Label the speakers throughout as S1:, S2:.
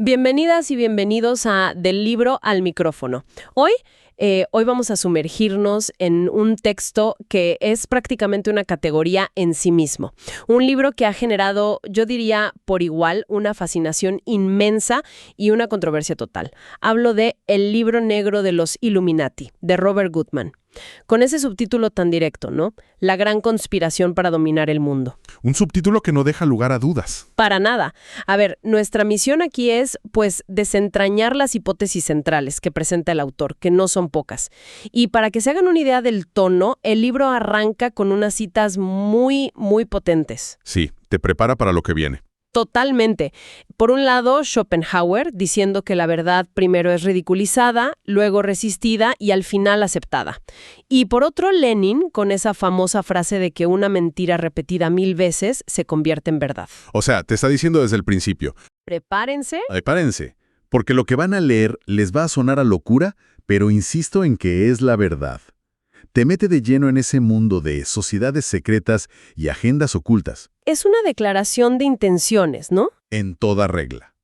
S1: Bienvenidas y bienvenidos a Del libro al micrófono. Hoy vamos a sumergirnos en un texto que es prácticamente una categoría en sí mismo. Un libro que ha generado, yo diría, por igual, una fascinación inmensa y una controversia total. Hablo de El libro negro de los Illuminati, de Robert Goodman. Con ese subtítulo tan directo, ¿no? La gran conspiración para dominar el mundo.
S2: Un subtítulo que no deja lugar a dudas.
S1: Para nada. A ver, nuestra misión aquí es, pues, desentrañar las hipótesis centrales que presenta el autor, que no son pocas. Y para que se hagan una idea del tono, el libro arranca con unas citas muy, muy potentes.
S2: Sí, te prepara para lo que viene.
S1: Totalmente. Por un lado, Schopenhauer, diciendo que la verdad primero es ridiculizada, luego resistida y al final aceptada. Y por otro, Lenin, con esa famosa frase de que una mentira repetida 1000 veces se convierte en verdad.
S2: O sea, te está diciendo desde el principio.
S1: Prepárense.
S2: Prepárense, porque lo que van a leer les va a sonar a locura, pero insisto en que es la verdad. Te mete de lleno en ese mundo de sociedades secretas y agendas ocultas.
S1: Es una declaración de intenciones, ¿no?
S2: En toda regla.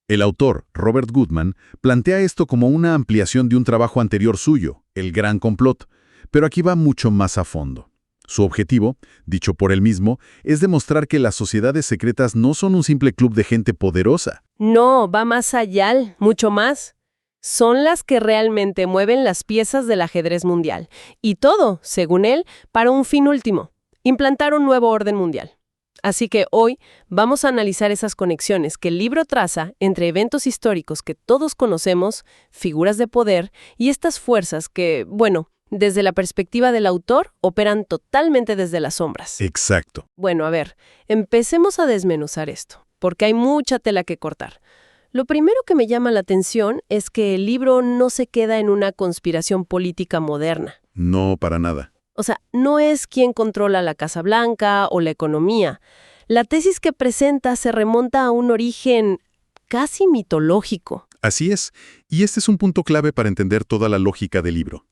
S2: El autor, Robert Goodman, plantea esto como una ampliación de un trabajo anterior suyo, El Gran Complot, pero aquí va mucho más a fondo. Su objetivo, dicho por él mismo, es demostrar que las sociedades secretas no son un simple club de gente poderosa.
S1: No, va más allá, mucho más. Son las que realmente mueven las piezas del ajedrez mundial. Y todo, según él, para un fin último: implantar un nuevo orden mundial. Así que hoy vamos a analizar esas conexiones que el libro traza entre eventos históricos que todos conocemos, figuras de poder y estas fuerzas que, bueno, desde la perspectiva del autor, operan totalmente desde las sombras.
S2: Exacto.
S1: Bueno, a ver, empecemos a desmenuzar esto, porque hay mucha tela que cortar. Lo primero que me llama la atención es que el libro no se queda en una conspiración política moderna.
S2: No, para nada.
S1: O sea, no es quién controla la Casa Blanca o la economía. La tesis que presenta se remonta a un origen casi mitológico.
S2: Así es, y este es un punto clave para entender toda la lógica del libro.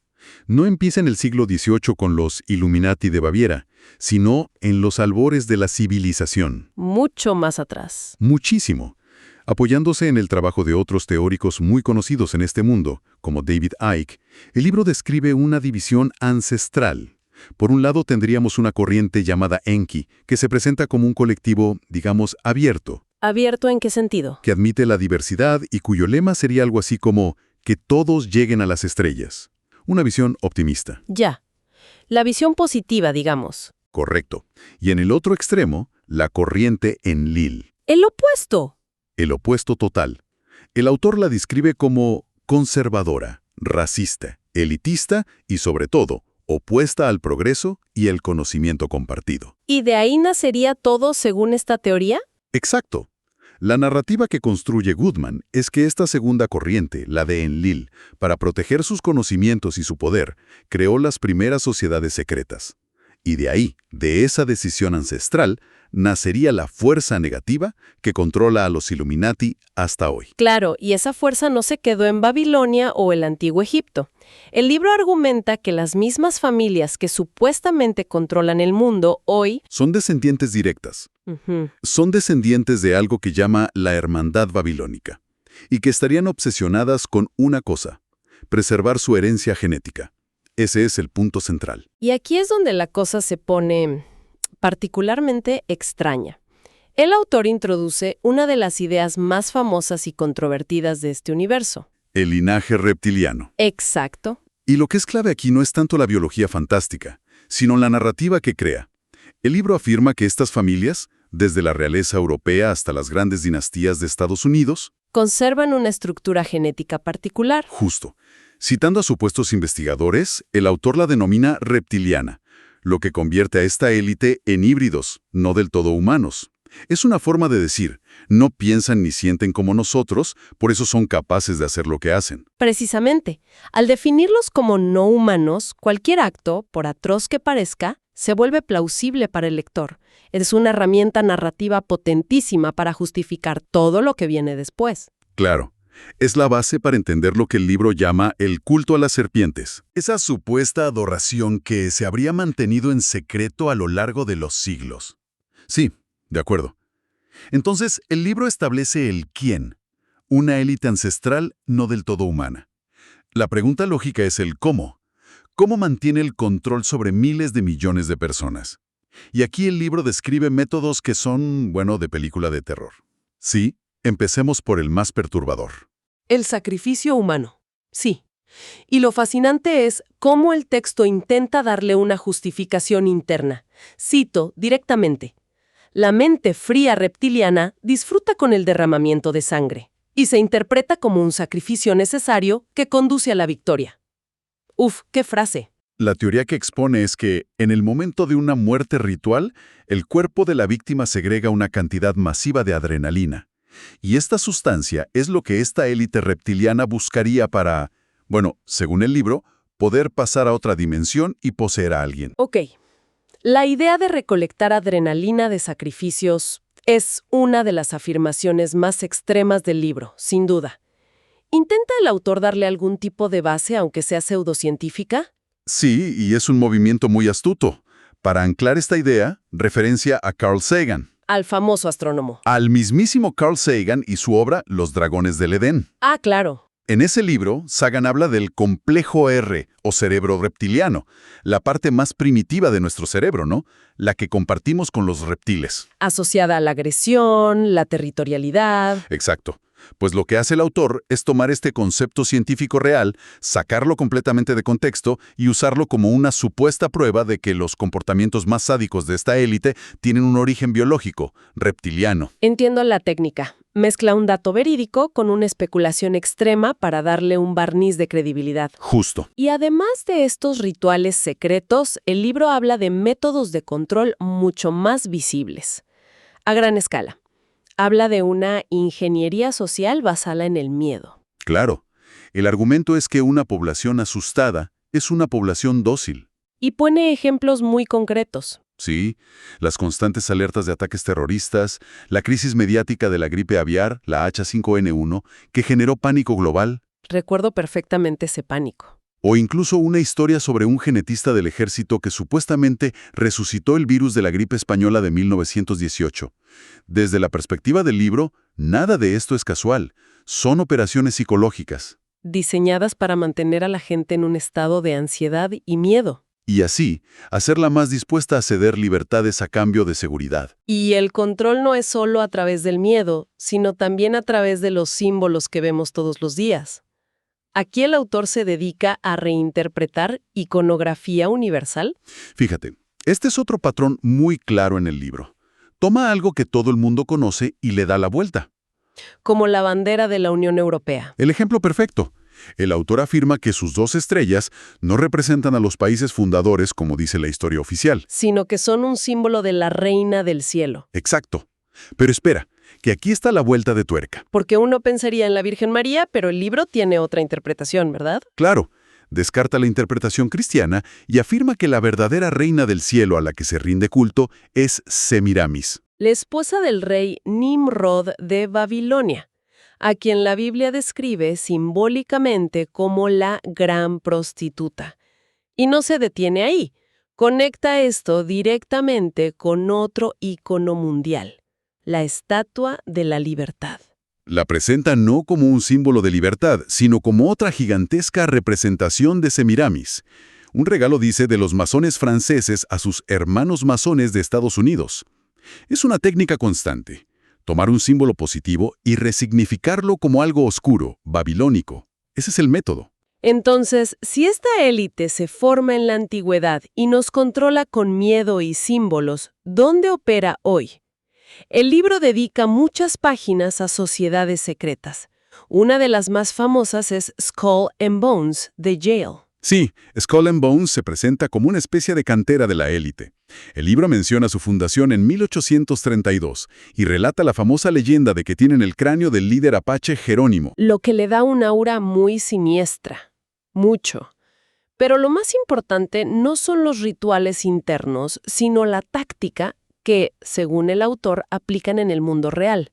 S2: No empieza en el siglo XVIII con los Illuminati de Baviera, sino en los albores de la civilización.
S1: Mucho más atrás.
S2: Muchísimo. Apoyándose en el trabajo de otros teóricos muy conocidos en este mundo, como David Icke, el libro describe una división ancestral. Por un lado tendríamos una corriente llamada Enki, que se presenta como un colectivo, digamos, abierto.
S1: ¿Abierto en qué sentido?
S2: Que admite la diversidad y cuyo lema sería algo así como que todos lleguen a las estrellas. Una visión optimista.
S1: Ya. La visión positiva, digamos.
S2: Correcto. Y en el otro extremo, la corriente Enlil.
S1: El opuesto.
S2: El opuesto total. El autor la describe como conservadora, racista, elitista y, sobre todo, opuesta al progreso y el conocimiento compartido.
S1: ¿Y de ahí nacería todo según esta teoría?
S2: Exacto. La narrativa que construye Goodman es que esta segunda corriente, la de Enlil, para proteger sus conocimientos y su poder, creó las primeras sociedades secretas. Y de ahí, de esa decisión ancestral, nacería la fuerza negativa que controla a los Illuminati hasta hoy.
S1: Claro, y esa fuerza no se quedó en Babilonia o el Antiguo Egipto. El libro argumenta que las mismas familias que supuestamente controlan el mundo hoy
S2: son descendientes directas. Son descendientes de algo que llama la Hermandad Babilónica, y que estarían obsesionadas con una cosa: preservar su herencia genética. Ese es el punto central.
S1: Y aquí es donde la cosa se pone particularmente extraña. El autor introduce una de las ideas más famosas y controvertidas de este universo.
S2: El linaje reptiliano.
S1: Exacto.
S2: Y lo que es clave aquí no es tanto la biología fantástica, sino la narrativa que crea. El libro afirma que estas familias, desde la realeza europea hasta las grandes dinastías de Estados Unidos,
S1: conservan una estructura genética particular.
S2: Justo. Citando a supuestos investigadores, el autor la denomina reptiliana, lo que convierte a esta élite en híbridos, no del todo humanos. Es una forma de decir, no piensan ni sienten como nosotros, por eso son capaces de hacer lo que hacen.
S1: Precisamente, al definirlos como no humanos, cualquier acto, por atroz que parezca, se vuelve plausible para el lector. Es una herramienta narrativa potentísima para justificar todo lo que viene después.
S2: Claro. Es la base para entender lo que el libro llama el culto a las serpientes. Esa supuesta adoración que se habría mantenido en secreto a lo largo de los siglos. Sí, de acuerdo. Entonces, el libro establece el quién, Una élite ancestral no del todo humana. La pregunta lógica es el cómo. ¿Cómo mantiene el control sobre miles de millones de personas? Y aquí el libro describe métodos que son, bueno, de película de terror. Sí, empecemos por el más perturbador.
S1: El sacrificio humano. Sí. Y lo fascinante es cómo el texto intenta darle una justificación interna. Cito directamente: la mente fría reptiliana disfruta con el derramamiento de sangre y se interpreta como un sacrificio necesario que conduce a la victoria. Uf, qué frase.
S2: La teoría que expone es que, en el momento de una muerte ritual, el cuerpo de la víctima segrega una cantidad masiva de adrenalina. Y esta sustancia es lo que esta élite reptiliana buscaría para, bueno, según el libro, poder pasar a otra dimensión y poseer a alguien.
S1: Ok. La idea de recolectar adrenalina de sacrificios es una de las afirmaciones más extremas del libro, sin duda. ¿Intenta el autor darle algún tipo de base, aunque sea pseudocientífica?
S2: Sí, y es un movimiento muy astuto. Para anclar esta idea, referencia a Carl Sagan.
S1: Al famoso astrónomo.
S2: Al mismísimo Carl Sagan y su obra Los dragones del Edén.
S1: Ah, claro.
S2: En ese libro, Sagan habla del complejo R, o cerebro reptiliano, la parte más primitiva de nuestro cerebro, ¿no? La que compartimos con los reptiles.
S1: Asociada a la agresión, la territorialidad.
S2: Exacto. Pues lo que hace el autor es tomar este concepto científico real, sacarlo completamente de contexto y usarlo como una supuesta prueba de que los comportamientos más sádicos de esta élite tienen un origen biológico, reptiliano.
S1: Entiendo la técnica. Mezcla un dato verídico con una especulación extrema para darle un barniz de credibilidad.
S2: Justo.
S1: Y además de estos rituales secretos, el libro habla de métodos de control mucho más visibles, a gran escala. Habla de una ingeniería social basada en el miedo.
S2: Claro. El argumento es que una población asustada es una población dócil.
S1: Y pone ejemplos muy concretos.
S2: Sí, las constantes alertas de ataques terroristas, la crisis mediática de la gripe aviar, la H5N1, que generó pánico global.
S1: Recuerdo perfectamente ese pánico.
S2: O incluso una historia sobre un genetista del ejército que supuestamente resucitó el virus de la gripe española de 1918. Desde la perspectiva del libro, nada de esto es casual. Son operaciones psicológicas.
S1: Diseñadas para mantener a la gente en un estado de ansiedad y miedo.
S2: Y así, hacerla más dispuesta a ceder libertades a cambio de seguridad.
S1: Y el control no es solo a través del miedo, sino también a través de los símbolos que vemos todos los días. Aquí el autor se dedica a reinterpretar iconografía universal.
S2: Fíjate, este es otro patrón muy claro en el libro. Toma algo que todo el mundo conoce y le da la vuelta.
S1: Como la bandera de la Unión Europea.
S2: El ejemplo perfecto. El autor afirma que sus 2 estrellas no representan a los países fundadores, como dice la historia oficial.
S1: Sino que son un símbolo de la reina del cielo.
S2: Exacto. Pero espera, que aquí está la vuelta de tuerca.
S1: Porque uno pensaría en la Virgen María, pero el libro tiene otra interpretación, ¿verdad?
S2: Claro, descarta la interpretación cristiana y afirma que la verdadera reina del cielo a la que se rinde culto es Semiramis.
S1: La esposa del rey Nimrod de Babilonia, a quien la Biblia describe simbólicamente como la gran prostituta. Y no se detiene ahí. Conecta esto directamente con otro ícono mundial, la Estatua de la Libertad.
S2: La presenta no como un símbolo de libertad, sino como otra gigantesca representación de Semiramis. Un regalo, dice, de los masones franceses a sus hermanos masones de Estados Unidos. Es una técnica constante. Tomar un símbolo positivo y resignificarlo como algo oscuro, babilónico. Ese es el método.
S1: Entonces, si esta élite se forma en la antigüedad y nos controla con miedo y símbolos, ¿dónde opera hoy? El libro dedica muchas páginas a sociedades secretas. Una de las más famosas es Skull and Bones, de Yale.
S2: Sí, Skull and Bones se presenta como una especie de cantera de la élite. El libro menciona su fundación en 1832 y relata la famosa leyenda de que tienen el cráneo del líder apache Jerónimo.
S1: Lo que le da un aura muy siniestra. Mucho. Pero lo más importante no son los rituales internos, sino la táctica que, según el autor, aplican en el mundo real.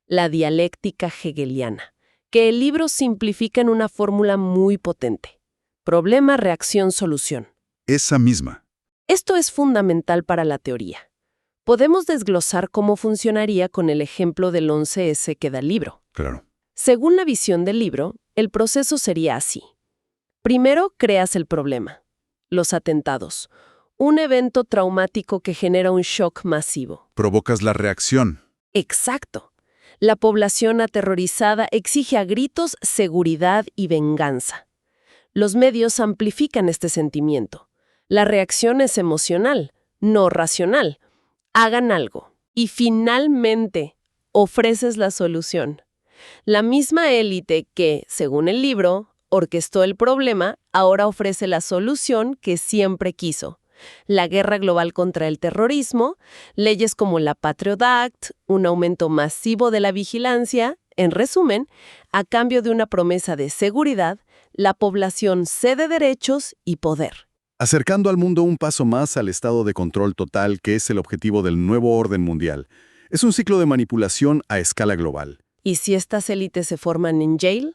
S1: La dialéctica hegeliana, que el libro simplifica en una fórmula muy potente. Problema, reacción, solución.
S2: Esa misma.
S1: Esto es fundamental para la teoría. Podemos desglosar cómo funcionaría con el ejemplo del 11S que da el libro.
S2: Claro.
S1: Según la visión del libro, el proceso sería así. Primero creas el problema, los atentados, un evento traumático que genera un shock masivo.
S2: Provocas la reacción.
S1: Exacto. La población aterrorizada exige a gritos seguridad y venganza. Los medios amplifican este sentimiento. La reacción es emocional, no racional. Hagan algo. Y finalmente, ofreces la solución. La misma élite que, según el libro, orquestó el problema, ahora ofrece la solución que siempre quiso. La guerra global contra el terrorismo, leyes como la Patriot Act, un aumento masivo de la vigilancia. En resumen, a cambio de una promesa de seguridad, la población cede derechos y poder.
S2: Acercando al mundo un paso más al estado de control total, que es el objetivo del nuevo orden mundial. Es un ciclo de manipulación a escala global.
S1: ¿Y si estas élites se forman en Yale?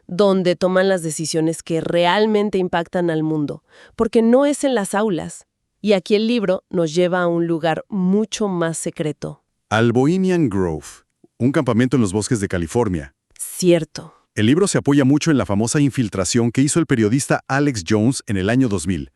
S1: Donde toman las decisiones que realmente impactan al mundo, porque no es en las aulas. Y aquí el libro nos lleva a un lugar mucho más secreto.
S2: Al Bohemian Grove, un campamento en los bosques de California.
S1: Cierto.
S2: El libro se apoya mucho en la famosa infiltración que hizo el periodista Alex Jones en el año 2000.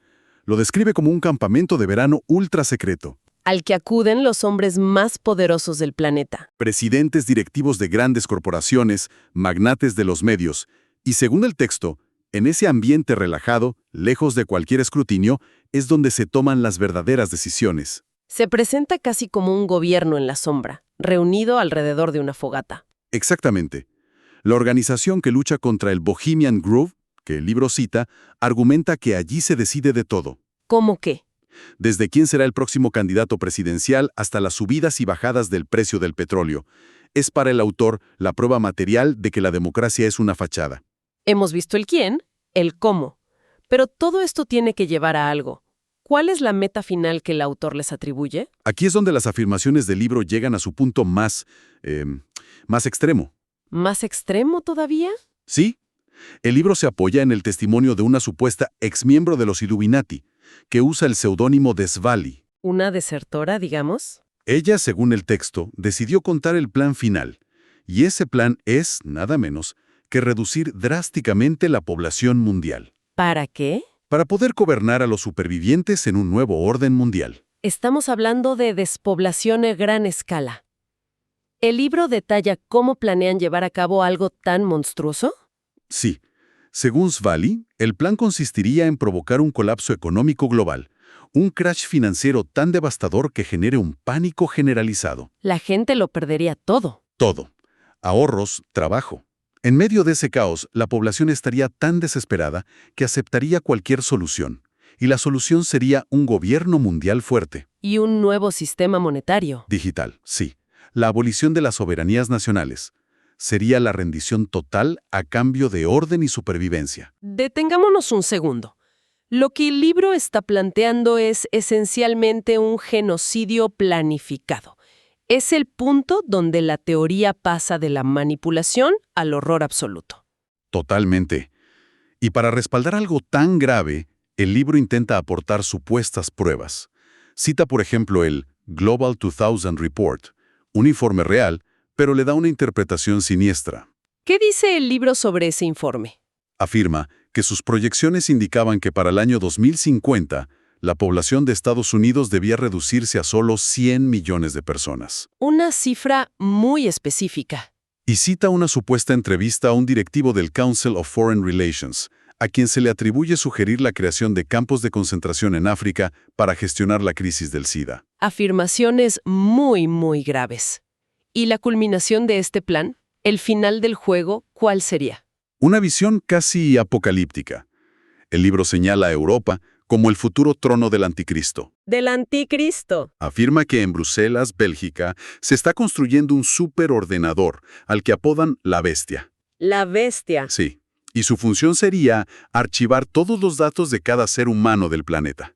S2: Lo describe como un campamento de verano ultra secreto.
S1: Al que acuden los hombres más poderosos del planeta.
S2: Presidentes directivos de grandes corporaciones, magnates de los medios. Y según el texto, en ese ambiente relajado, lejos de cualquier escrutinio, es donde se toman las verdaderas decisiones.
S1: Se presenta casi como un gobierno en la sombra, reunido alrededor de una fogata.
S2: Exactamente. La organización que lucha contra el Bohemian Grove, que el libro cita, argumenta que allí se decide de todo.
S1: ¿Cómo qué?
S2: Desde quién será el próximo candidato presidencial hasta las subidas y bajadas del precio del petróleo. Es para el autor la prueba material de que la democracia es una fachada.
S1: Hemos visto el quién, el cómo. Pero todo esto tiene que llevar a algo. ¿Cuál es la meta final que el autor les atribuye?
S2: Aquí es donde las afirmaciones del libro llegan a su punto más extremo.
S1: ¿Más extremo todavía?
S2: Sí. El libro se apoya en el testimonio de una supuesta exmiembro de los Illuminati, que usa el seudónimo de Svali.
S1: ¿Una desertora, digamos?
S2: Ella, según el texto, decidió contar el plan final. Y ese plan es, nada menos, que reducir drásticamente la población mundial.
S1: ¿Para qué?
S2: Para poder gobernar a los supervivientes en un nuevo orden mundial.
S1: Estamos hablando de despoblación a gran escala. ¿El libro detalla cómo planean llevar a cabo algo tan monstruoso?
S2: Sí. Según Svali, el plan consistiría en provocar un colapso económico global, un crash financiero tan devastador que genere un pánico generalizado.
S1: La gente lo perdería todo.
S2: Todo. Ahorros, trabajo. En medio de ese caos, la población estaría tan desesperada que aceptaría cualquier solución. Y la solución sería un gobierno mundial fuerte.
S1: Y un nuevo sistema monetario.
S2: Digital, sí. La abolición de las soberanías nacionales. Sería la rendición total a cambio de orden y supervivencia.
S1: Detengámonos un segundo. Lo que el libro está planteando es esencialmente un genocidio planificado. Es el punto donde la teoría pasa de la manipulación al horror absoluto.
S2: Totalmente. Y para respaldar algo tan grave, el libro intenta aportar supuestas pruebas. Cita, por ejemplo, el Global 2000 Report, un informe real, pero le da una interpretación siniestra.
S1: ¿Qué dice el libro sobre ese informe?
S2: Afirma que sus proyecciones indicaban que para el año 2050, la población de Estados Unidos debía reducirse a solo 100 millones de personas.
S1: Una cifra muy específica.
S2: Y cita una supuesta entrevista a un directivo del Council of Foreign Relations, a quien se le atribuye sugerir la creación de campos de concentración en África para gestionar la crisis del SIDA.
S1: Afirmaciones muy, muy graves. ¿Y la culminación de este plan? ¿El final del juego cuál sería?
S2: Una visión casi apocalíptica. El libro señala a Europa como el futuro trono del anticristo.
S1: Del anticristo.
S2: Afirma que en Bruselas, Bélgica, se está construyendo un superordenador al que apodan la bestia.
S1: La bestia.
S2: Sí, y su función sería archivar todos los datos de cada ser humano del planeta.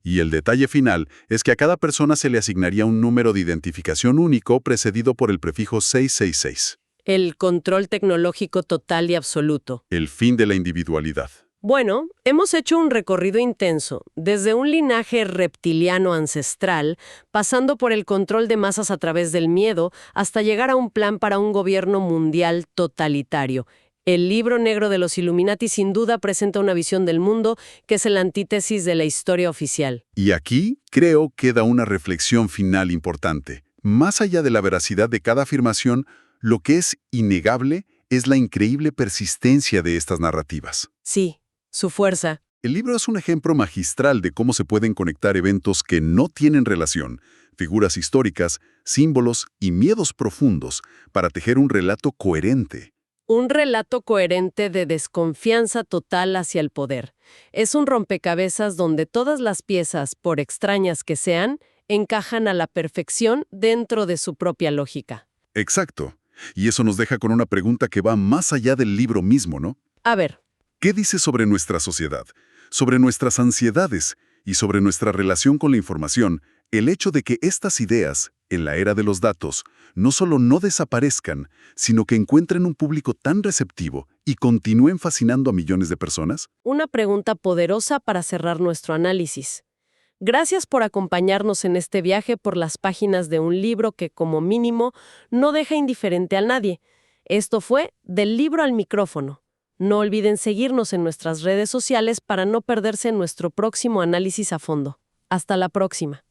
S2: Y el detalle final es que a cada persona se le asignaría un número de identificación único precedido por el prefijo 666.
S1: El control tecnológico total y absoluto.
S2: El fin de la individualidad.
S1: Bueno, hemos hecho un recorrido intenso, desde un linaje reptiliano ancestral, pasando por el control de masas a través del miedo, hasta llegar a un plan para un gobierno mundial totalitario. El libro negro de los Illuminati sin duda presenta una visión del mundo que es la antítesis de la historia oficial.
S2: Y aquí, creo, queda una reflexión final importante. Más allá de la veracidad de cada afirmación, lo que es innegable es la increíble persistencia de estas narrativas.
S1: Sí, su fuerza.
S2: El libro es un ejemplo magistral de cómo se pueden conectar eventos que no tienen relación, figuras históricas, símbolos y miedos profundos, para tejer un relato coherente.
S1: Un relato coherente de desconfianza total hacia el poder. Es un rompecabezas donde todas las piezas, por extrañas que sean, encajan a la perfección dentro de su propia lógica.
S2: Exacto. Y eso nos deja con una pregunta que va más allá del libro mismo, ¿no?
S1: A ver,
S2: ¿Qué dice sobre nuestra sociedad, sobre nuestras ansiedades y sobre nuestra relación con la información el hecho de que estas ideas, en la era de los datos, no solo no desaparezcan, sino que encuentren un público tan receptivo y continúen fascinando a millones de personas?
S1: una pregunta poderosa para cerrar nuestro análisis. Gracias por acompañarnos en este viaje por las páginas de un libro que, como mínimo, no deja indiferente a nadie. Esto fue Del libro al micrófono. No olviden seguirnos en nuestras redes sociales para no perderse nuestro próximo análisis a fondo. Hasta la próxima.